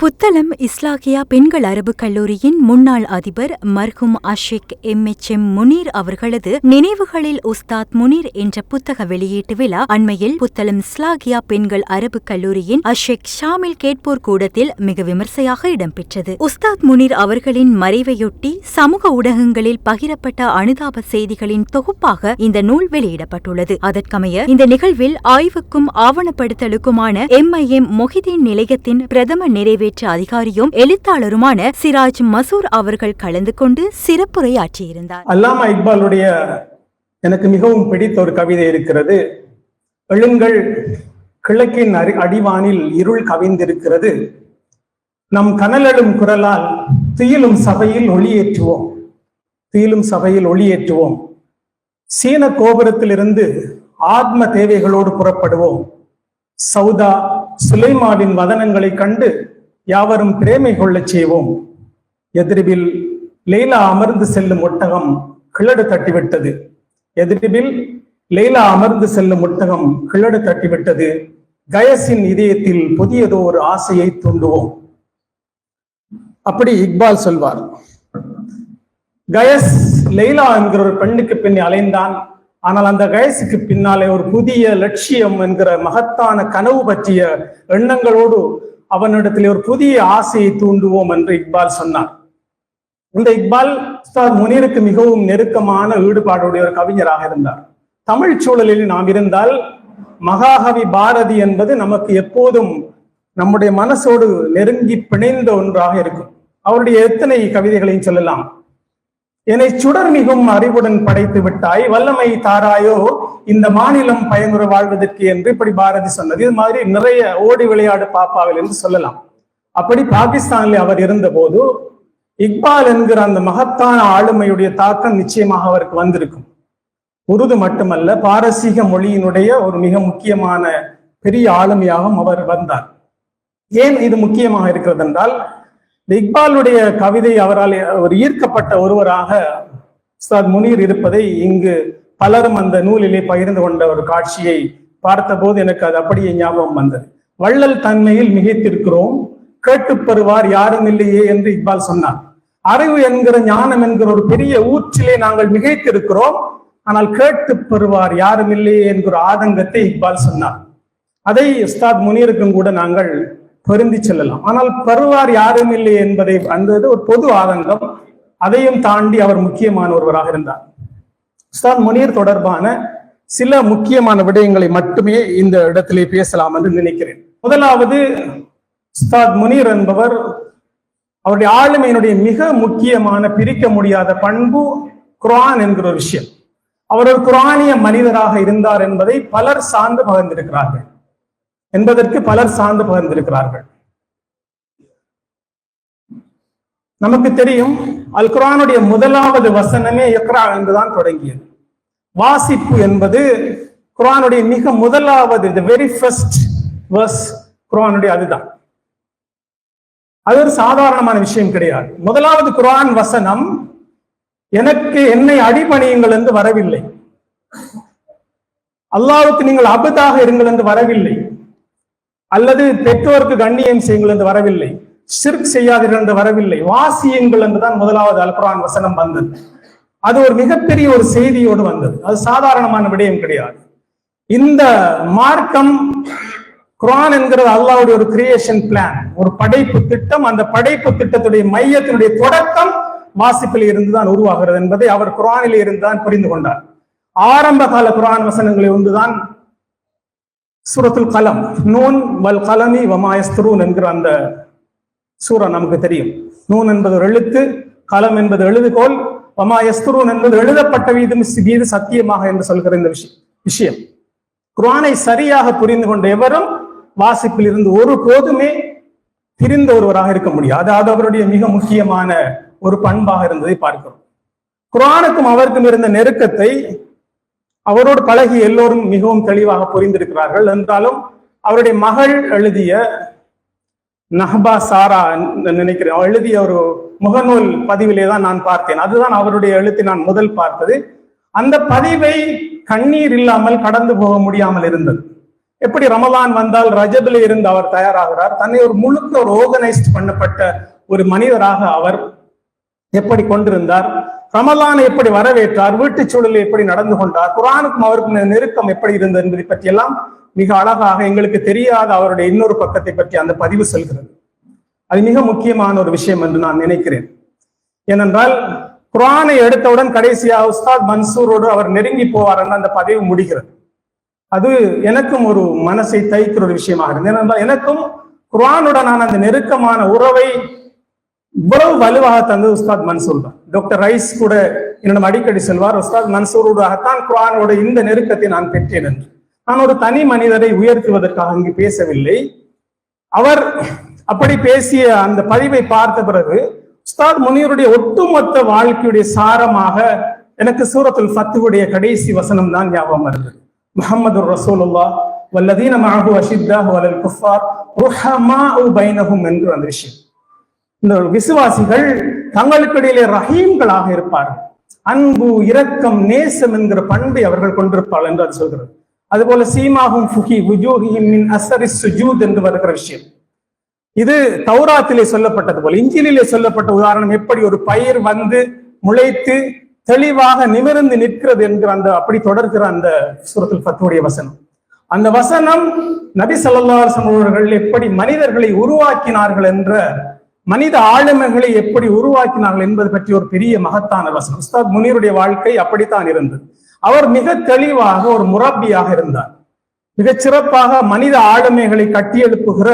புத்தளம் இஸ்லாகியா பெண்கள் அரபு கல்லூரியின் முன்னாள் அதிபர் மர்ஹூம் அஷேக் எம் முனீர் அவர்களது நினைவுகளில் உஸ்தாத் முனீர் என்ற புத்தக வெளியீட்டு விழா அண்மையில் புத்தளம் இஸ்லாகியா பெண்கள் அரபு கல்லூரியின் அஷேக் ஷாமில் கேட்போர் கூடத்தில் மிக விமர்சையாக இடம்பெற்றது. உஸ்தாத் முனீர் அவர்களின் மறைவையொட்டி சமூக ஊடகங்களில் பகிரப்பட்ட அனுதாப செய்திகளின் தொகுப்பாக இந்த நூல் வெளியிடப்பட்டுள்ளது. அதற்கமைய இந்த நிகழ்வில் ஆய்வுக்கும் ஆவணப்படுத்தலுக்குமான MIM மொஹிதீன் நிலையத்தின் பிரதம நிறைவேற்று அதிகாரியும் எழுத்தாளருமான சிராஜ் மசூர் அவர்கள் கலந்து கொண்டு சிறப்புரையாற்றியிருந்தார். அல்லாமா இக்பாலுடைய எனக்கு மிகவும் பிடித்த ஒரு கவிதை இருக்கிறது. எழுங்கள், கிழக்கின் அடிவானில் இருள் கவிந்திருக்கிறது, நம் கனலெழும் குரலால் துயிலும் சபையில் ஒளியேற்றுவோம், துயிலும் சபையில் ஒளியேற்றுவோம். சீன கோபுரத்திலிருந்து ஆத்ம தேவைகளோடு புறப்படுவோம். சௌதா சுலைமாவின் வதனங்களை கண்டு யாவரும் பிரேமை கொள்ளச் செய்வோம். எதிரிபில் லெய்லா அமர்ந்து செல்லும் ஒட்டகம் கிழடு தட்டிவிட்டது, எதிரிபில் லெய்லா அமர்ந்து செல்லும் ஒட்டகம் கிழடு தட்டிவிட்டது. கயசின் இதயத்தில் புதியதோ ஒரு ஆசையை தூண்டுவோம். அப்படி இக்பால் சொல்வார். கயஸ் லெய்லா என்கிற ஒரு பெண்ணுக்கு பின்னே அலைந்தான். ஆனால் அந்த கயசுக்கு பின்னாலே ஒரு புதிய லட்சியம் என்கிற மகத்தான கனவு பற்றிய எண்ணங்களோடு அவனிடத்தில் ஒரு புதிய ஆசையை தூண்டுவோம் என்று இக்பால் சொன்னார். இந்த இக்பால் உஸ்தாத் முனீருக்கு மிகவும் நெருக்கமான ஈடுபாடுடைய ஒரு கவிஞராக இருந்தார். தமிழ் சூழலில் நாம் இருந்தால் மகாகவி பாரதி என்பது நமக்கு எப்போதும் நம்முடைய மனசோடு நெருங்கி பிணைந்த ஒன்றாக இருக்கும். அவருடைய எத்தனை கவிதைகளையும் சொல்லலாம். என்னை சுடர் மிகும் அறிவுடன் படைத்து விட்டாய், வல்லமை தாராயோ இந்த மாநிலம் பயனுற வாழ்வதற்கு என்று இப்படி பாரதி சொன்னது. இது மாதிரி நிறைய ஓடி விளையாடு பாப்பாவில் என்று சொல்லலாம். அப்படி பாகிஸ்தானில் அவர் இருந்த போது இக்பால் என்கிற அந்த மகத்தான ஆளுமையுடைய தாக்கம் நிச்சயமாக அவருக்கு வந்திருக்கும். உருது மட்டுமல்ல, பாரசீக மொழியினுடைய ஒரு மிக முக்கியமான பெரிய ஆளுமையாகவும் அவர் வந்தார். ஏன் இது முக்கியமாக இருக்கிறது என்றால், இக்பாலுடைய கவிதை அவரால் ஒரு ஈர்க்கப்பட்ட ஒருவராக உஸ்தாத் முனீர் இருப்பதை இங்கு பலரும் அந்த நூலிலே பகிர்ந்து கொண்ட ஒரு காட்சியை பார்த்தபோது எனக்கு அது அப்படியே ஞாபகம் வந்தது. வள்ளல் தன்மையில் மிகைத்திருக்கிறோம், கேட்டு பெறுவார் யாரும் இல்லையே என்று இக்பால் சொன்னார். அறிவு என்கிற ஞானம் என்கிற ஒரு பெரிய ஊற்றிலே நாங்கள் மிகைத்திருக்கிறோம், ஆனால் கேட்டு பெறுவார் யாரும் இல்லையே என்கிற ஆதங்கத்தை இக்பால் சொன்னார். அதை உஸ்தாத் முனீருக்கும் கூட நாங்கள் பொருந்தி செல்லலாம். ஆனால் பெறுவார் யாரும் இல்லை என்பதை அந்த ஒரு பொது ஆதங்கம், அதையும் தாண்டி அவர் முக்கியமான ஒருவராக இருந்தார். உஸ்தாத் முனீர் தொடர்பான சில முக்கியமான விடயங்களை மட்டுமே இந்த இடத்திலே பேசலாம் என்று நினைக்கிறேன். முதலாவது, உஸ்தாத் முனீர் என்பவர் அவருடைய ஆளுமையினுடைய மிக முக்கியமான பிரிக்க முடியாத பண்பு குர்ஆன் என்கிற ஒரு விஷயம். அவர் ஒரு குர்ஆனிய மனிதராக இருந்தார் என்பதை பலர் சார்ந்து பகிர்ந்திருக்கிறார்கள் நமக்கு தெரியும், அல் குர்ஆனுடைய முதலாவது வசனமே இக்ரா என்றுதான் தொடங்கியது. வாசிப்பு என்பது குர்ஆனுடைய மிக முதலாவது, the very first verse குர்ஆனுடைய அதுதான். அது ஒரு சாதாரணமான விஷயம் கிடையாது. முதலாவது குர்ஆன் வசனம் என்னை அடிபணியுங்கள் என்று வரவில்லை, அல்லாஹ்வுக்கு நீங்கள் அபதாக இருங்கள் என்று வரவில்லை, அல்லது பெற்றோருக்கு கண்ணியம் செய்யுங்கள் என்று வரவில்லை, ஷிர்க் செய்யாதீர்கள் என்று வரவில்லை, வாசியுங்கள் என்றுதான் முதலாவது அல் குர்ஆன் வசனம் வந்தது. அது ஒரு மிகப்பெரிய ஒரு செய்தியோடு வந்தது. அது சாதாரணமான விடயம் கிடையாது. இந்த மார்க்கம் குர்ஆன் என்கிறது அல்லாஹ்வுடைய ஒரு கிரியேஷன் பிளான், ஒரு படைப்பு திட்டம். அந்த படைப்பு திட்டத்துடைய மையத்தினுடைய தொடக்கம் வாசிப்பில் இருந்துதான் உருவாகிறது என்பதை அவர் குர்ஆனிலே இருந்துதான் புரிந்து கொண்டார். ஆரம்ப கால குர்ஆன் வசனங்களை ஒன்றுதான் சூரத்துல் கலம், நூன் வல் கலமி வமா யஸ்துரூன் என்கிற அந்த சூரா நமக்கு தெரியும். நூன் என்பது ஒரு எழுத்து, கலம் என்பது எழுதுகோல், வமா யஸ்துரூன் என்பது எழுதப்பட்ட மீது சத்தியமாக என்று சொல்கிற இந்த விஷயம். குர்ஆனை சரியாக புரிந்து கொண்ட எவரும் வாசிப்பில் இருந்து ஒரு போதுமே பிரிந்த ஒருவராக இருக்க முடியாது. அது அவருடைய மிக முக்கியமான ஒரு பண்பாக இருந்ததை பார்க்கிறோம். குர்ஆனுக்கும் அவருக்கும் இருந்த நெருக்கத்தை அவரோடு பழகி எல்லோரும் மிகவும் தெளிவாக புரிந்திருக்கிறார்கள். என்றாலும் அவருடைய மகள் எழுதிய நஹ்பா சாரா நினைக்கிறேன், அவர் எழுதிய ஒரு முகநூல் பதிவிலே தான் நான் பார்த்தேன். அதுதான் அவருடைய எழுத்தை நான் முதல் பார்த்தது. அந்த பதிவை கண்ணீர் இல்லாமல் கடந்து போக முடியாமல் இருந்தது. எப்படி ரமலான் வந்தால் ரஜபில் இருந்து அவர் தயாராகிறார், தன்னை ஒரு முழுக்க ஒரு ஆர்கனைஸ்ட் பண்ணப்பட்ட ஒரு மனிதராக அவர் எப்படி கொண்டிருந்தார், ரமலானை எப்படி வரவேற்றார், வீட்டு சூழலில் எப்படி நடந்து கொண்டார், குர்ஆனுக்கும் அவருக்கும் நெருக்கம் எப்படி இருந்தது என்பதை பற்றி எல்லாம் மிக அழகாக எங்களுக்கு தெரியாத அவருடைய இன்னொரு பக்கத்தை பற்றி அந்த பதிவு சொல்கிறது. அது மிக முக்கியமான ஒரு விஷயம் என்று நான் நினைக்கிறேன். ஏனென்றால் குர்ஆனை எடுத்தவுடன் கடைசியா உஸ்தாத் மன்சூரோடு அவர் நெருங்கி போவார் என்ற அந்த பதிவு முடிகிறது. அது எனக்கும் ஒரு மனசை தைக்கிற ஒரு விஷயமாக இருந்தது. ஏனென்றால் எனக்கும் குர்ஆனுடனான அந்த நெருக்கமான உறவை இவ்வளவு வலுவாக தந்தது உஸ்தாத் மன்சூர் தான். டாக்டர் ரைஸ் கூட என்னிடம் அடிக்கடி சொல்வார், உஸ்தாத் மன்சூரோடாகத்தான் குர்ஆனோட இந்த நெருக்கத்தை நான் பெற்றேன் என்று. நான் ஒரு தனி மனிதரை உயர்த்துவதற்காக இங்கு பேசவில்லை. அவர் அப்படி பேசிய அந்த பதிவை பார்த்த பிறகு உஸ்தாத் முனீருடைய ஒட்டுமொத்த வாழ்க்கையுடைய சாரமாக எனக்கு சூரத்துல் ஃபத்ஹுடைய கடைசி வசனம் தான் ஞாபகம் வருது. முஹம்மது ரசூலுல்லாஹ் வல்லதீன மஅஹு அஷித்தாஹு அலல் குஃபார் ருஹமாஉ பைனஹும் என்று அந்த விஷயம். இந்த விசுவாசிகள் தங்களுக்கு இடையிலே ரஹீம்களாக இருப்பார்கள், அன்பு, இரக்கம், நேசம் என்கிற பண்பை அவர்கள் கொண்டிருப்பார்கள் என்று அது சொல்கிறது. அதுபோல சீமாஹும் ஃபுஹி வுஜூஹிஹிம் மின் அஸரிஸ் சுஜூத் என்று வருகிற விஷயம். இது தௌராத்திலே சொல்லப்பட்டது போல இஞ்சிலிலே சொல்லப்பட்ட உதாரணம், எப்படி ஒரு பயிர் வந்து முளைத்து தெளிவாக நிமிர்ந்து நிற்கிறது என்கிற அந்த அப்படி தொடர்கிற அந்த சூரத்துல் ஃபத்ஹுடைய வசனம். அந்த வசனம் நபி ஸல்லல்லாஹு அலைஹி வஸல்லம் அவர்கள் எப்படி மனிதர்களை உருவாக்கினார்கள் என்ற, மனித ஆளுமைகளை எப்படி உருவாக்கினார்கள் என்பது பற்றி ஒரு பெரிய மகத்தான வசனம். உஸ்தாத் முனீருடைய வாழ்க்கை அப்படித்தான் இருந்தது. அவர் மிக தெளிவாக ஒரு முரப்பியாக இருந்தார், மிகச் சிறப்பாக மனித ஆளுமைகளை கட்டியெழுப்புகிற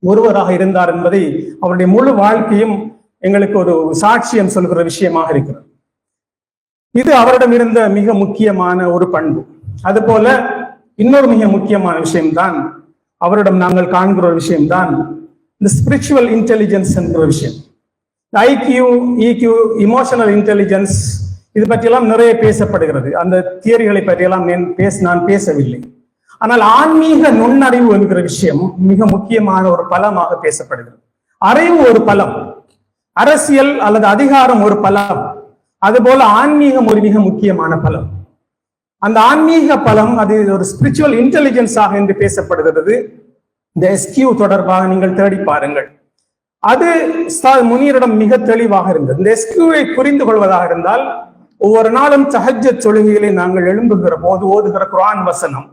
ஒருவராக இருந்தார் என்பதை அவருடைய முழு வாழ்க்கையும் எங்களுக்கு ஒரு சாட்சியம் சொல்கிற விஷயமாக இருக்கிறது. இது அவரிடம் இருந்த மிக முக்கியமான ஒரு பண்பு. அதுபோல இன்னொரு மிக முக்கியமான விஷயம்தான் அவரிடம் நாங்கள் காண்கிற ஒரு விஷயம்தான் இந்த ஸ்பிரிச்சுவல் இன்டெலிஜென்ஸ் என்கிற விஷயம். ஐக்யூ, இக்யூ, இமோஷனல் இன்டெலிஜென்ஸ், இது பற்றியெல்லாம் நிறைய பேசப்படுகிறது. அந்த தியரிகளை பற்றியெல்லாம் நான் பேசவில்லை. ஆனால் ஆன்மீக நுண்ணறிவு என்கிற விஷயம் மிக முக்கியமான ஒரு பலமாக பேசப்படுகிறது. அறிவு ஒரு பலம், அரசியல் அல்லது அதிகாரம் ஒரு பலம், அதுபோல ஆன்மீகம் ஒரு மிக முக்கியமான பலம். அந்த ஆன்மீக பலம் அது ஒரு ஸ்பிரிச்சுவல் இன்டெலிஜென்ஸாக என்று பேசப்படுகிறது. இந்த எஸ்கியூ தொடர்பாக நீங்கள் தேடி பாருங்கள். அது உஸ்தாத் முனீரிடம் மிக தெளிவாக இருந்தது. இந்த எஸ்கியூவை புரிந்து கொள்வதாக இருந்தால், ஒவ்வொரு நாளும் தஹஜ்ஜத் தொழுகையிலே நாங்கள் எழும்புகிற போது ஓதுகிற குர்ஆன் வசனம்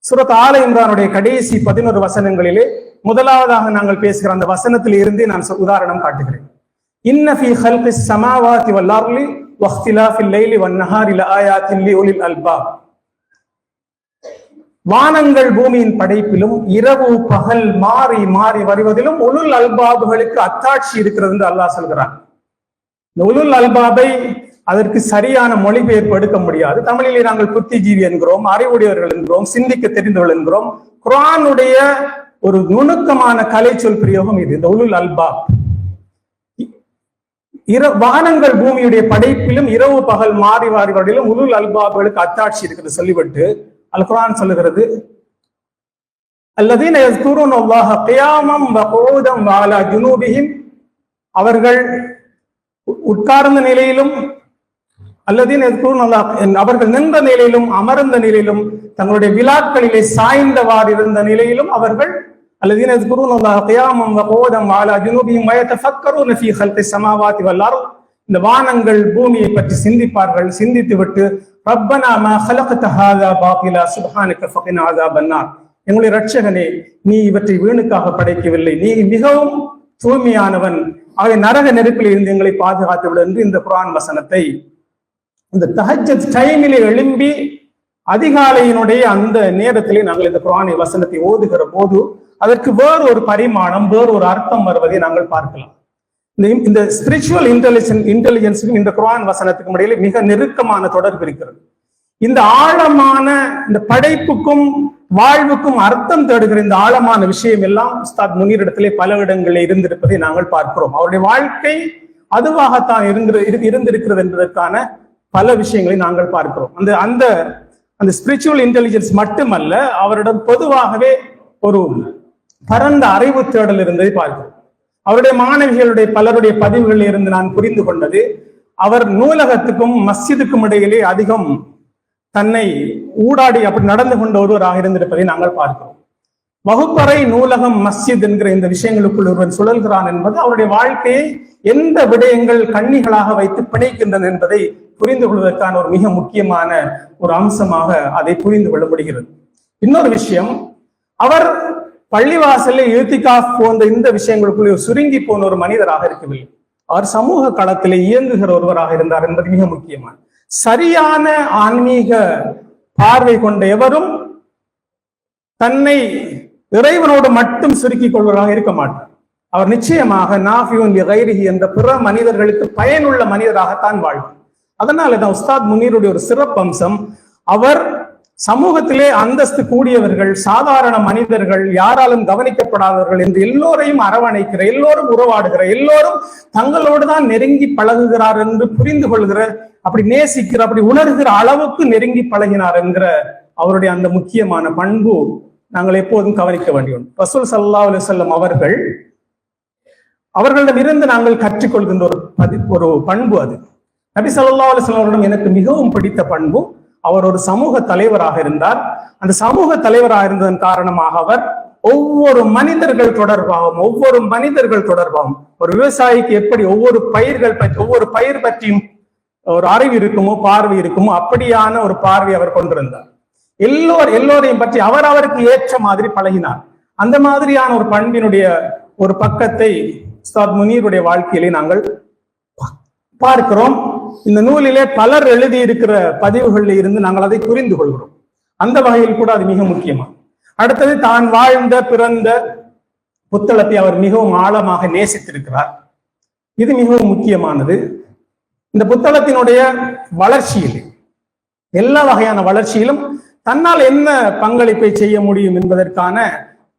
சூரத் ஆல இம்ரானுடைய கடைசி 11 வசனங்களிலே முதலாவதாக நாங்கள் பேசுகிற அந்த வசனத்தில் இருந்தே நான் உதாரணம் காட்டுகிறேன். இன்ன ஃபீ ஹல்கிஸ் ஸமாவாதி வல் அர்லி வக்திலாஃபில் லைலி வன் நஹாரி லஆயாத்தின் லிஉலில் அல்பாப். வானங்கள் பூமியின் படைப்பிலும் இரவு பகல் மாறி மாறி வருவதிலும் உலுல் அல்பாபுகளுக்கு அத்தாட்சி இருக்கிறது என்று அல்லாஹ் சொல்கிறான். இந்த உலுல் அல்பாபை அதற்கு சரியான மொழிபெயர்ப்பு எடுக்க முடியாது. தமிழிலே நாங்கள் புத்திஜீவி என்கிறோம், அறிவுடையவர்கள் என்கிறோம், சிந்திக்க தெரிந்தவர்கள் என்கிறோம். குர்ஆனுடைய ஒரு நுணுக்கமான கலை சொல் பிரயோகம் இது, இந்த உலுல் அல்பாப். வானங்கள் பூமியுடைய படைப்பிலும் இரவு பகல் மாறி மாறி வருவதிலும் உலுல் அல்பாபுகளுக்கு அத்தாட்சி இருக்கிறது சொல்லிவிட்டு அல் குர்ஆன் சொல்லுகிறது, அல்லதீன யஸ்குரூனல்லாஹ கியாமம் வ குஊதம் வ அலா ஜுனூபிஹிம், அவர்கள் உட்கார்ந்த நிலையிலும், அல்லதீன யஸ்குரூனல்லாஹ், அவர்கள் நின்ற நிலையிலும் அமர்ந்த நிலையிலும் தங்களுடைய விழாக்களிலே சாய்ந்தவாறு இருந்த நிலையிலும் அவர்கள் அல்லதீன யஸ்குரூனல்லாஹ கியாமம் வ குஊதம் வ அலா ஜுனூபிஹிம் வ யதஃபக்கரூன ஃபீ ஹல்கிஸ் ஸமாவாதி வல் அர்த், இந்த வானங்கள் பூமியை பற்றி சிந்திப்பார்கள். சிந்தித்துவிட்டு ரப்பனா மா ஹலக்த ஹாதா பாத்திலா சுப்ஹானக ஃபகினா அஸாபன்னார், எங்களுடைய இரட்சகனே, நீ இவற்றை வீணுக்காக படைக்கவில்லை, நீ மிகவும் தூய்மையானவன், ஆகிய நரக நெருப்பில் இருந்து எங்களை பாதுகாத்து விடு என்று இந்த குர்ஆன் வசனத்தை இந்த தஹஜ்ஜத் டைமிலே எழும்பி அதிகாலையினுடைய அந்த நேரத்திலே நாங்கள் இந்த குர்ஆன் வசனத்தை ஓதுகிற போது அதற்கு வேறு ஒரு பரிமாணம், வேறு ஒரு அர்த்தம் வருவதை நாங்கள் பார்க்கலாம். இந்த ஸ்பிரிச்சுவல் இன்டெலிஜென்ஸுக்கும் இந்த குர்ஆன் வசனத்துக்கும் இடையில மிக நெருக்கமான தொடர்பு இருக்கிறது. இந்த ஆழமான இந்த படைப்புக்கும் வாழ்வுக்கும் அர்த்தம் தேடுகிற இந்த ஆழமான விஷயம் எல்லாம் உஸ்தாத் முனீரிடத்திலே பல இடங்களில் இருந்திருப்பதை நாங்கள் பார்க்கிறோம். அவருடைய வாழ்க்கை அதுவாகத்தான் இருந்திருக்கிறது என்பதற்கான பல விஷயங்களை நாங்கள் பார்க்கிறோம். அந்த ஸ்பிரிச்சுவல் இன்டெலிஜென்ஸ் மட்டுமல்ல, அவரிடம் பொதுவாகவே ஒரு பரந்த அறிவு தேடல் இருந்ததை பார்க்கிறோம். அவருடைய மாணவிகளுடைய பலருடைய பதிவுகளில் இருந்து நான் புரிந்து கொண்டது, அவர் நூலகத்துக்கும் மஸ்ஜிதுக்கும் இடையிலே அதிகம் தன்னை ஊடாடி அப்படி நடந்து கொண்ட ஒருவராக இருந்திருப்பதை நாங்கள் பார்க்கிறோம். வகுப்பறை, நூலகம், மஸ்ஜித் என்கிற இந்த விஷயங்களுக்குள் ஒருவன் சுழல்கிறான் என்பது அவருடைய வாழ்க்கையை எந்த விடயங்கள் கண்ணிகளாக வைத்து பிணைக்கின்றன என்பதை புரிந்து கொள்வதற்கான ஒரு மிக முக்கியமான ஒரு அம்சமாக அதை புரிந்து கொள்ள முடிகிறது. இன்னொரு விஷயம், அவர் பள்ளிவாசலில் இழ்த்திகாஃப் போன்ற இந்த விஷயங்களுக்குள்ளே சுருங்கி போன ஒரு மனிதராக இருக்கவில்லை. அவர் சமூக களத்திலே இயங்குகிற ஒருவராக இருந்தார் என்பது மிக முக்கியமான. சரியான ஆன்மீக பார்வை கொண்ட எவரும் தன்னை இறைவனோடு மட்டும் சுருக்கிக் கொள்வதாக இருக்க மாட்டார். அவர் நிச்சயமாக நாஃபியுன் லிகைரிஹி என்ற பிற மனிதர்களுக்கு பயனுள்ள மனிதராகத்தான் வாழ்வார். அதனால தான் உஸ்தாத் முனீருடைய ஒரு சிறப்பம்சம், அவர் சமூகத்திலே அந்தஸ்து கூடியவர்கள், சாதாரண மனிதர்கள், யாராலும் கவனிக்கப்படாதவர்கள் என்று எல்லோரையும் அரவணைக்கிற, எல்லோரும் உறவாடுகிற, எல்லோரும் தங்களோடு தான் நெருங்கி பழகுகிறார் என்று புரிந்து கொள்கிற, அப்படி நேசிக்கிற, அப்படி உணர்கிற அளவுக்கு நெருங்கி பழகினார் என்கிற அவருடைய அந்த முக்கியமான பண்பு நாங்கள் எப்போதும் கவனிக்க வேண்டியோம். ரசூல் ஸல்லல்லாஹு அலைஹி வஸல்லம் அவர்களிடமிருந்து நாங்கள் கற்றுக்கொள்கின்ற ஒரு பண்பு அது. நபி ஸல்லல்லாஹு அலைஹி வஸல்லம் அவரிடம் எனக்கு மிகவும் பிடித்த பண்பு, அவர் ஒரு சமூக தலைவராக இருந்தார். அந்த சமூக தலைவராக இருந்ததன் காரணமாக அவர் ஒவ்வொரு மனிதர்கள் தொடர்பாகவும் ஒரு விவசாயிக்கு எப்படி ஒவ்வொரு பயிர் பற்றியும் ஒரு அறிவு இருக்குமோ, பார்வை இருக்குமோ, அப்படியான ஒரு பார்வை அவர் கொண்டிருந்தார். எல்லோரையும் பற்றி அவருக்கு ஏற்ற மாதிரி பழகினார். அந்த மாதிரியான ஒரு பண்பினுடைய ஒரு பக்கத்தை உஸ்தாத் முனீருடைய வாழ்க்கையிலே நாங்கள் பார்க்கிறோம். இந்த நூலிலே பலர் எழுதியிருக்கிற பதிவுகளில் இருந்து நாங்கள் அதை புரிந்து கொள்கிறோம். அந்த வகையில் கூட அது மிக முக்கியமான. அடுத்தது, தான் வாழ்ந்த பிறந்த புத்தளத்தை அவர் மிகவும் ஆழமாக நேசித்திருக்கிறார். இது மிகவும் முக்கியமானது. இந்த புத்தளத்தினுடைய வளர்ச்சியில், எல்லா வகையான வளர்ச்சியிலும் தன்னால் என்ன பங்களிப்பை செய்ய முடியும் என்பதற்கான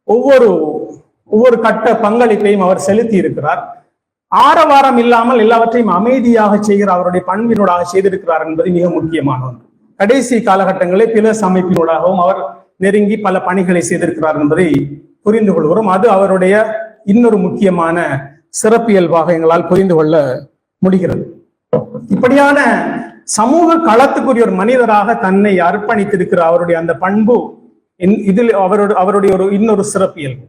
ஒவ்வொரு கட்ட பங்களிப்பையும் அவர் செலுத்தி இருக்கிறார். ஆரவாரம் இல்லாமல் எல்லாவற்றையும் அமைதியாக செய்கிற அவருடைய பண்பினூடாக செய்திருக்கிறார் என்பது மிக முக்கியமான ஒன்று. கடைசி காலகட்டங்களில் பிலஸ் அமைப்பினூடாகவும் அவர் நெருங்கி பல பணிகளை செய்திருக்கிறார் என்பதை புரிந்து கொள்கிறோம். அது அவருடைய இன்னொரு முக்கியமான சிறப்பியல்பாக எங்களால் புரிந்து கொள்ள முடிகிறது. இப்படியான சமூக களத்துக்குரிய ஒரு மனிதராக தன்னை அர்ப்பணித்திருக்கிற அவருடைய அந்த பண்பு இதில் அவருடைய இன்னொரு சிறப்பியல்பு.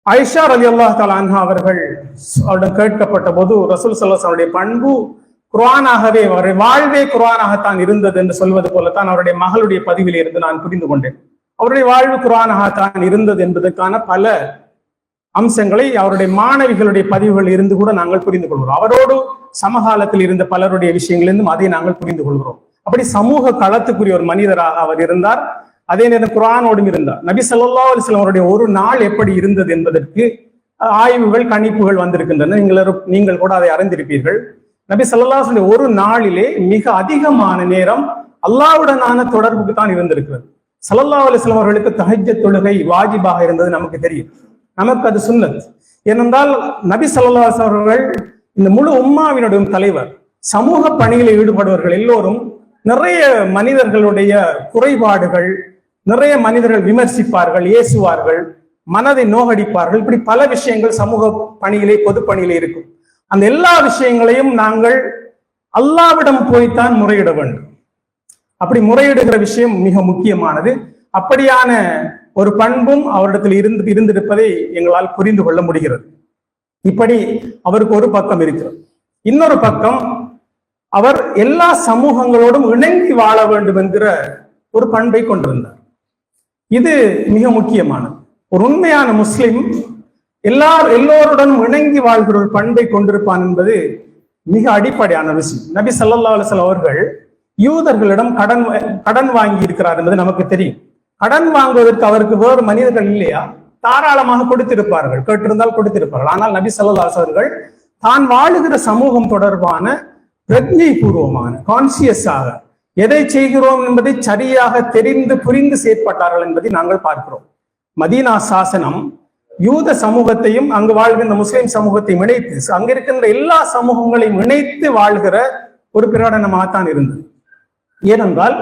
ஆயிஷா ரலியல்லாஹு தஆலா அன்ஹா அவரிடம் கேட்கப்பட்ட போது ரசூல் ஸல்லல்லாஹு அலைஹி வஸல்லம் பண்பு குர்ஆனாகவே, அவருடைய வாழ்வே குர்ஆனாகத்தான் இருந்தது என்று சொல்வது போலத்தான் அவருடைய மகளுடைய பதிவில் இருந்து நான் புரிந்து கொண்டேன். அவருடைய வாழ்வு குர்ஆனாகத்தான் இருந்தது என்பதற்கான பல அம்சங்களை அவருடைய மாணவிகளுடைய பதிவுகள் இருந்து கூட நாங்கள் புரிந்து கொள்கிறோம். அவரோடு சமகாலத்தில் இருந்த பலருடைய விஷயங்களிலிருந்தும் அதை நாங்கள் புரிந்து கொள்கிறோம். அப்படி சமூக களத்துக்குரிய ஒரு மனிதராக அவர் இருந்தார். அதே நேரம் குர்ஆனோடும் இருந்தார். நபி ஸல்லல்லாஹு அலைஹி வஸல்லம் அவருடைய ஒரு நாள் எப்படி இருந்தது என்பதற்கு ஆய்வுகள், கணிப்புகள் வந்திருக்கின்றன. நீங்கள் கூட அதை அறிந்திருப்பீர்கள். நபி ஸல்லல்லாஹு அலைஹி வஸல்லம் ஒரு நாளிலே மிக அதிகமான நேரம் அல்லாஹ்வுடனான தொடர்புக்கு தான் இருந்திருக்கிறது. ஸல்லல்லாஹு அலைஹி வஸல்லம் அவர்களுக்கு தஹஜ்ஜத் தொழுகை வாஜிபாக இருந்தது நமக்கு தெரியும். நமக்கு அது சுன்னத். ஏனென்றால் நபி ஸல்லல்லாஹு அலைஹி வஸல்லம் அவர்கள் இந்த முழு உம்மாவினுடைய தலைவர். சமூக பணிகளில் ஈடுபடுவர்கள் எல்லோரும் நிறைய மனிதர்களுடைய குறைபாடுகள், நிறைய மனிதர்கள் விமர்சிப்பார்கள், ஏசுவார்கள், மனதை நோகடிப்பார்கள். இப்படி பல விஷயங்கள் சமூக பணியிலே, பொது பணியிலே இருக்கும். அந்த எல்லா விஷயங்களையும் நாங்கள் அல்லாஹ்விடம் போய்த்தான் முறையிட வேண்டும். அப்படி முறையிடுகிற விஷயம் மிக முக்கியமானது. அப்படியான ஒரு பண்பும் அவரிடத்தில் இருந்திருப்பதை எங்களால் புரிந்து கொள்ள முடிகிறது. இப்படி அவருக்கு ஒரு பக்கம் இருக்கிறது. இன்னொரு பக்கம், அவர் எல்லா சமூகங்களோடும் இணங்கி வாழ வேண்டும் என்கிற ஒரு பண்பை கொண்டிருந்தார். இது மிக முக்கியமானது. ஒரு உண்மையான முஸ்லிம் எல்லோருடனும் இணங்கி வாழ்கிற ஒரு பண்பை கொண்டிருப்பான் என்பது மிக அடிப்படையான விஷயம். நபி ஸல்லல்லாஹு அலைஹி வஸல்லம் அவர்கள் யூதர்களிடம் கடன் வாங்கி இருக்கிறார் என்பது நமக்கு தெரியும். கடன் வாங்குவதற்கு அவருக்கு வேறு மனிதர்கள் இல்லையா? தாராளமாக கொடுத்திருப்பார்கள், கேட்டிருந்தால் கொடுத்திருப்பார்கள். ஆனால் நபி ஸல்லல்லாஹு அலைஹி வஸல்லம் அவர்கள் தான் வாழுகிற சமூகம் தொடர்பான பிரஜை பூர்வமான, கான்சியஸாக எதை செய்கிறோம் என்பதை சரியாக தெரிந்து புரிந்து செயற்பட்டார்கள் என்பதை நாங்கள் பார்க்கிறோம். மதீனா சாசனம் யூத சமூகத்தையும் அங்கு வாழ்கின்ற முஸ்லிம் சமூகத்தையும் இணைத்து, அங்கிருக்கின்ற எல்லா சமூகங்களையும் இணைத்து வாழ்கிற ஒரு பிரகடனமாகத்தான் இருந்தது. ஏனென்றால்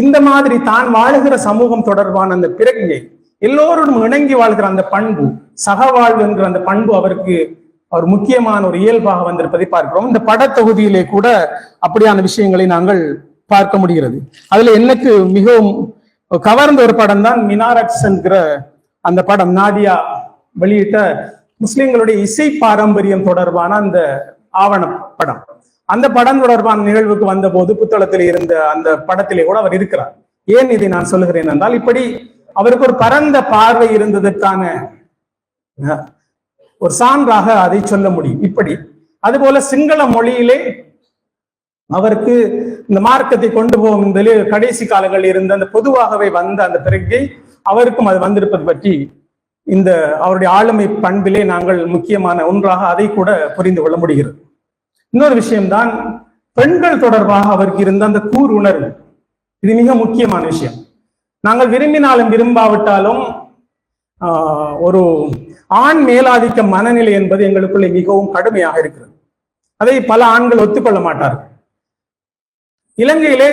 இந்த மாதிரி தான் வாழுகிற சமூகம் தொடர்பான அந்த பிரஜை, எல்லோருடன் இணங்கி வாழ்கிற அந்த பண்பு, சகவாழ்வு என்கிற அந்த பண்பு அவர் முக்கியமான ஒரு இயல்பாக வந்திருப்பதை பார்க்கிறோம். இந்த படத்தொகுதியிலே கூட அப்படியான விஷயங்களை நாங்கள் பார்க்க முடிகிறது. அதுல எனக்கு மிகவும் கவர்ந்த ஒரு படம் தான் மினாரக்ஸ் என்கிற அந்த படம். நாதியா வெளியிட்ட முஸ்லிம்களுடைய இசை பாரம்பரியம் தொடர்பான அந்த ஆவண படம். அந்த படம் தொடர்பான நிகழ்வுக்கு வந்த போது புத்தளத்தில் இருந்த அந்த படத்திலே கூட அவர் இருக்கிறார். ஏன் இதை நான் சொல்லுகிறேன் என்றால், இப்படி அவருக்கு ஒரு பரந்த பார்வை இருந்ததற்கான ஒரு சான்றாக அதை சொல்ல முடியும். இப்படி அதுபோல சிங்கள மொழியிலே அவருக்கு இந்த மார்க்கத்தை கொண்டு போகும் என்பதிலே கடைசி காலங்களில் இருந்த அந்த பொதுவாகவே வந்த அந்த பிறகை அவருக்கும் அது வந்திருப்பது பற்றி இந்த அவருடைய ஆளுமை பண்பிலே நாங்கள் முக்கியமான ஒன்றாக அதை கூட புரிந்து கொள்ள முடிகிறது. இன்னொரு விஷயம்தான் பெண்கள் தொடர்பாக அவருக்கு இருந்த அந்த கூர் உணர்வு. இது மிக முக்கியமான விஷயம். நாங்கள் விரும்பினாலும் விரும்பாவிட்டாலும் ஒரு ஆண் மேலாதிக்க மனநிலை என்பது எங்களுக்குள்ளே மிகவும் கடுமையாக இருக்கிறது. அதை பல ஆண்கள் ஒத்துக்கொள்ள மாட்டார்கள். இலங்கையிலே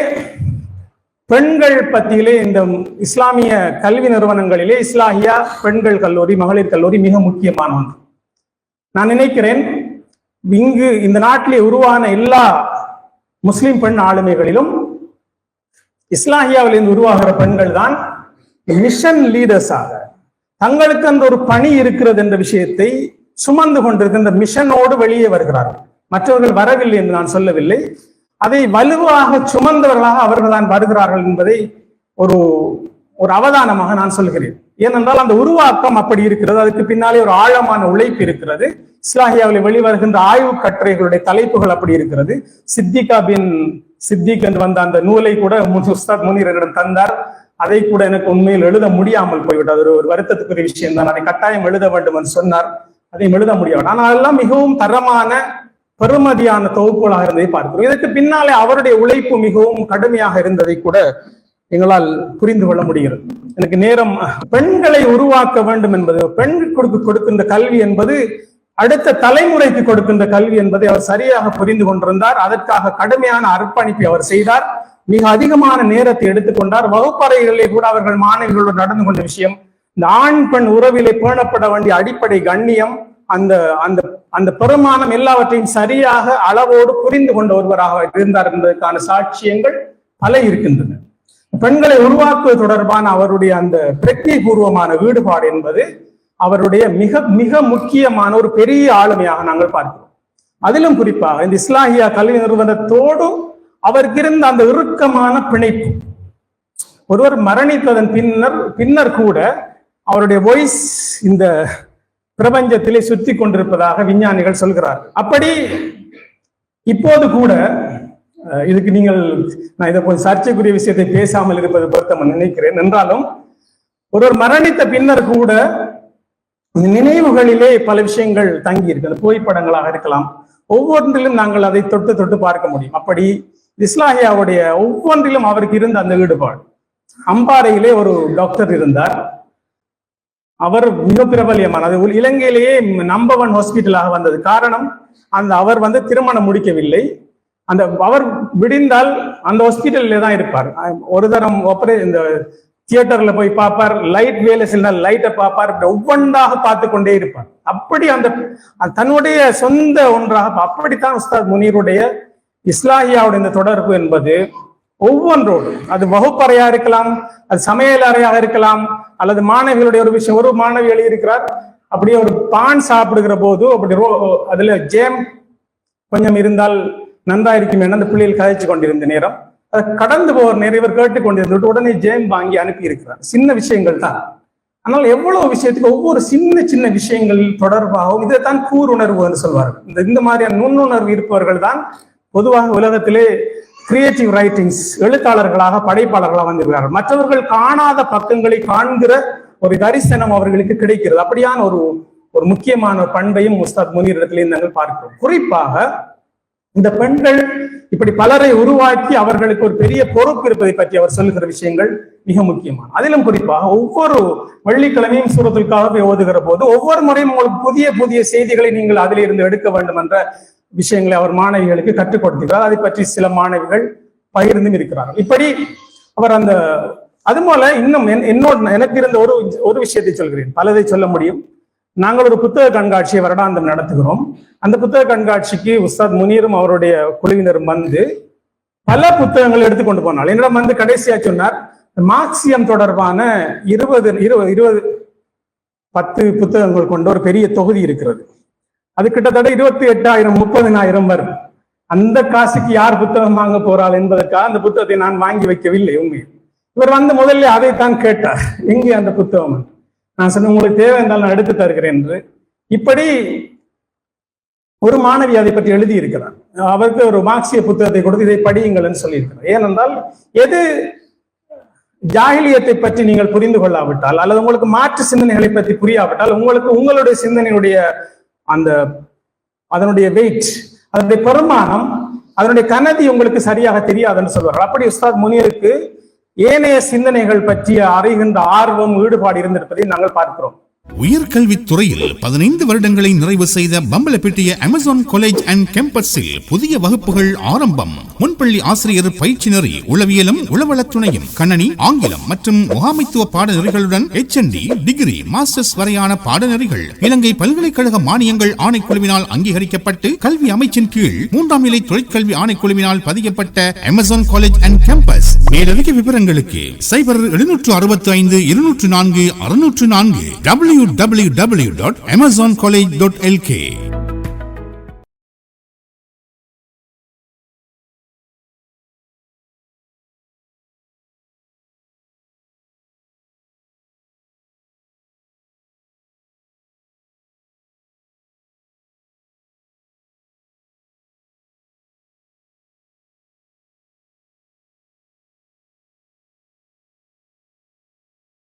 பெண்கள் பத்தியிலே இந்த இஸ்லாமிய கல்வி நிறுவனங்களிலே இஸ்லாமியா பெண்கள் கல்லூரி, மகளிர் கல்லூரி மிக முக்கியமான ஒன்று. நான் நினைக்கிறேன், இங்கு இந்த நாட்டிலே உருவான எல்லா முஸ்லிம் பெண் ஆளுமைகளிலும் இஸ்லாமியாவிலிருந்து உருவாகிற பெண்கள் தான் மிஷன் லீடர்ஸாக, தங்களுக்கு அந்த ஒரு பணி இருக்கிறது என்ற விஷயத்தை சுமந்து கொண்டிருக்கிற இந்த மிஷனோடு வெளியே வருகிறார்கள். மற்றவர்கள் வரவில்லை என்று நான் சொல்லவில்லை. அதை வலுவாக சுமந்தவர்களாக அவர்கள் தான் வருகிறார்கள் என்பதை ஒரு அவதானமாக நான் சொல்கிறேன். ஏனென்றால் அந்த உருவாக்கம் அப்படி இருக்கிறது. அதுக்கு பின்னாலே ஒரு ஆழமான உழைப்பு இருக்கிறது. இஸ்லாமியாவில் வெளிவருகின்ற ஆய்வு கட்டுரைகளுடைய தலைப்புகள் அப்படி இருக்கிறது. சித்திகா பின் சித்திக் என்று வந்த அந்த நூலை கூட உஸ்தாத் முனீர் என்னிடம் தந்தார். அதை கூட எனக்கு உண்மையில் எழுத முடியாமல் போய்விட்டது. அது ஒரு வருத்தத்துக்குரிய விஷயம் தான். அதை கட்டாயம் எழுத வேண்டும் என்று சொன்னார். அதையும் எழுத முடியாது. ஆனால் அதெல்லாம் மிகவும் தரமான பெருமதியான தொகுப்புகளாக இருந்ததை பார்க்கிறோம். இதற்கு பின்னாலே அவருடைய உழைப்பு மிகவும் கடுமையாக இருந்ததை கூட எங்களால் புரிந்து கொள்ள முடிகிறது. எனக்கு நேரம், பெண்களை உருவாக்க வேண்டும் என்பது, பெண்களுக்கு கொடுக்கின்ற கல்வி என்பது அடுத்த தலைமுறைக்கு கொடுக்கின்ற கல்வி என்பதை அவர் சரியாக புரிந்து கொண்டிருந்தார். அதற்காக கடுமையான அர்ப்பணிப்பை அவர் செய்தார். மிக அதிகமான நேரத்தை எடுத்துக்கொண்டார். வகுப்பறைகளிலே கூட அவர்கள் மாணவிகளோடு நடந்து கொண்ட விஷயம், இந்த ஆண் பெண் உறவிலே பேணப்பட வேண்டிய அடிப்படை கண்ணியம், அந்த அந்த அந்த பெருமானம் எல்லாவற்றையும் சரியாக அளவோடு புரிந்து கொண்ட ஒருவராக இருந்தார் என்பதற்கான சாட்சியங்கள் பல இருக்கின்றன. பெண்களை உருவாக்குவது தொடர்பான அவருடைய அந்த பிரக்ஞை பூர்வமான ஈடுபாடு என்பது அவருடைய மிக மிக முக்கியமான ஒரு பெரிய ஆளுமையாக நாங்கள் பார்க்கிறோம். அதிலும் குறிப்பாக இந்த இஸ்லாமியா கல்வி நிறுவனத்தோடு அவருக்கு இருந்த அந்த இறுக்கமான பிணைப்பு. ஒருவர் மரணித்ததன் பின்னர் கூட அவருடைய வாய்ஸ் இந்த பிரபஞ்சத்திலே சுத்தி கொண்டிருப்பதாக விஞ்ஞானிகள் சொல்கிறார்கள். அப்படி இப்போது கூட இதுக்கு நான் இதை கொஞ்சம் சர்ச்சைக்குரிய விஷயத்தை பேசாமல் இருப்பது பொருத்தம் நினைக்கிறேன். என்றாலும் ஒருவர் மரணித்த பின்னர் கூட நினைவுகளிலே பல விஷயங்கள் தங்கி இருக்கிறது. புகைப்படங்களாக இருக்கலாம். ஒவ்வொன்றிலும் நாங்கள் அதை தொட்டு தொட்டு பார்க்க முடியும். அப்படி இஸ்லாமியாவுடைய ஒவ்வொன்றிலும் அவருக்கு இருந்த அந்த ஈடுபாடு. அம்பாறையிலே ஒரு டாக்டர் இருந்தார். அவர் மிக பிரபலியமான, அது இலங்கையிலேயே நம்பர் 1 ஹாஸ்பிட்டலாக வந்தது. காரணம், அவர் திருமணம் முடிக்கவில்லை. அவர் விடிந்தால் அந்த ஹாஸ்பிட்டல்ல தான் இருப்பார். ஒரு தரம் இந்த தியேட்டர்ல போய் பார்ப்பார், லைட் வேலை செஞ்சால் லைட்டை பார்ப்பார், ஒவ்வொன்றாக பார்த்து கொண்டே இருப்பார். அப்படி தன்னுடைய சொந்த ஒன்றாக, அப்படித்தான் உஸ்தாத் முனீருடைய இஸ்லாமியாவுடைய இந்த தொடர்பு என்பது ஒவ்வொன்றோடு, அது வகுப்பறையா இருக்கலாம், அது சமையல் அறையாக இருக்கலாம், அல்லது மாணவிகளுடைய ஒரு விஷயம். ஒரு மாணவி எழுதியிருக்கிறார், அப்படியே ஒரு பான் சாப்பிடுகிற போது அப்படி அதுல ஜேம் கொஞ்சம் இருந்தால் நன்றா இருக்கும் என அந்த பிள்ளைகள் கதைச்சு கொண்டிருந்த நேரம், அதை கடந்து போகிற நேரம் இவர் கேட்டுக்கொண்டிருந்துட்டு உடனே ஜேம் வாங்கி அனுப்பி இருக்கிறார். சின்ன விஷயங்கள் தான், ஆனால் எவ்வளவு விஷயத்துக்கு ஒவ்வொரு சின்ன சின்ன விஷயங்கள் தொடர்பாகவும் இதைத்தான் கூருணர்வு என்று சொல்வார்கள். இந்த மாதிரியான நுண்ணுணர்வு இருப்பவர்கள் தான் பொதுவாக உலகத்திலே கிரியேட்டிவ் ரைட்டிங்ஸ் எழுத்தாளர்களாக, படைப்பாளர்களாக வந்திருக்கிறார்கள். மற்றவர்கள் காணாத பக்கங்களை காண்கிற ஒரு தரிசனம் அவர்களுக்கு கிடைக்கிறது. அப்படியான ஒரு முக்கியமான பண்பையும் உஸ்தாத் முனீர் இடத்திலே நாங்கள் பார்க்கிறோம். குறிப்பாக இந்த பெண்கள் இப்படி பலரை உருவாக்கி அவர்களுக்கு ஒரு பெரிய பொறுப்பு இருப்பதை பற்றி அவர் சொல்லுகிற விஷயங்கள் மிக முக்கியமான. அதிலும் குறிப்பாக ஒவ்வொரு வெள்ளிக்கிழமையும் சூரத்துக்காக ஓதுகிற போது ஒவ்வொரு முறையும் உங்களுக்கு புதிய புதிய செய்திகளை நீங்கள் அதிலிருந்து எடுக்க வேண்டும் என்ற விஷயங்களை அவர் மாணவிகளுக்கு கற்றுக் கொடுக்கிறார். அதை பற்றி சில மாணவிகள் பகிர்ந்தும் இருக்கிறார்கள். இப்படி அவர் அது போல இன்னும் எனக்கு இருந்த ஒரு விஷயத்தை சொல்கிறேன், பலதை சொல்ல முடியும். நாங்கள் ஒரு புத்தக கண்காட்சியை வருடாந்தம் நடத்துகிறோம். அந்த புத்தக கண்காட்சிக்கு உஸ்தாத் முனீரும் அவருடைய குழுவினரும் வந்து பல புத்தகங்கள் எடுத்துக்கொண்டு போனார். என்னிடம் வந்து கடைசியா சொன்னார், மார்க்சியம் தொடர்பான 10 புத்தகங்கள் கொண்ட ஒரு பெரிய தொகுதி இருக்கிறது. அது கிட்டத்தட்ட 28,000 30,000 வரும். அந்த காசுக்கு யார் புத்தகம் வாங்க போறாள் என்பதற்காக அந்த புத்தகத்தை நான் வாங்கி வைக்கவில்லை. உண்மை இவர் வந்து முதல்ல அதைத்தான் கேட்டார், எங்கே அந்த புத்தகம்? நான் சொன்ன, உங்களுக்கு தேவை என்றால் நான் எடுத்து தருகிறேன் என்று. இப்படி ஒரு மாணவி அதை பற்றி எழுதி இருக்கிறார். அவருக்கு ஒரு மார்க்சிய புத்தகத்தை கொடுத்து இதை படியுங்கள் சொல்லியிருக்கிறார். ஏனென்றால் எது ஜாகிலியத்தை பற்றி நீங்கள் புரிந்து கொள்ளாவிட்டால் அல்லது உங்களுக்கு மாற்று சிந்தனைகளை பற்றி புரியாவிட்டால் உங்களுக்கு உங்களுடைய சிந்தனையுடைய அதனுடைய வெயிட், அதனுடைய பெருமானம், அதனுடைய கனதி உங்களுக்கு சரியாக தெரியாதுன்னு சொல்வார்கள். அப்படி உஸ்தாத் முனீருக்கு ஏனைய சிந்தனைகள் பற்றிய அறிகின்ற ஆர்வம், ஈடுபாடு இருந்திருப்பதை நாங்கள் பார்க்கிறோம். உயர்கல்வித்துறையில் 15 வருடங்களை நிறைவு செய்த பம்பலப்பிட்டிய அமேசான் காலேஜ் அண்ட் கேம்பஸில் புதிய வகுப்புகள் ஆரம்பம். முன்பள்ளி ஆசிரியர் பயிற்சி நெறி, உளவியலும் உளவளத்துணையும், கணனி, ஆங்கிலம் மற்றும் முகாமைத்துவ பாடநெறிகளுடன் HND, டிகிரி, மாஸ்டர்ஸ் வரையான பாடநெறிகள் இலங்கை பல்கலைக்கழக மானியங்கள் ஆணைக்குழுவினால் அங்கீகரிக்கப்பட்டு கல்வி அமைச்சின் கீழ் 3ஆம் நிலை தொழிற்கல்வி ஆணைக்குழுவினால் பதிக்கப்பட்ட அமேசான் காலேஜ் அண்ட் கேம்பஸ். மேலதிக விவரங்களுக்கு 0765 204 604 www.amazoncollege.lk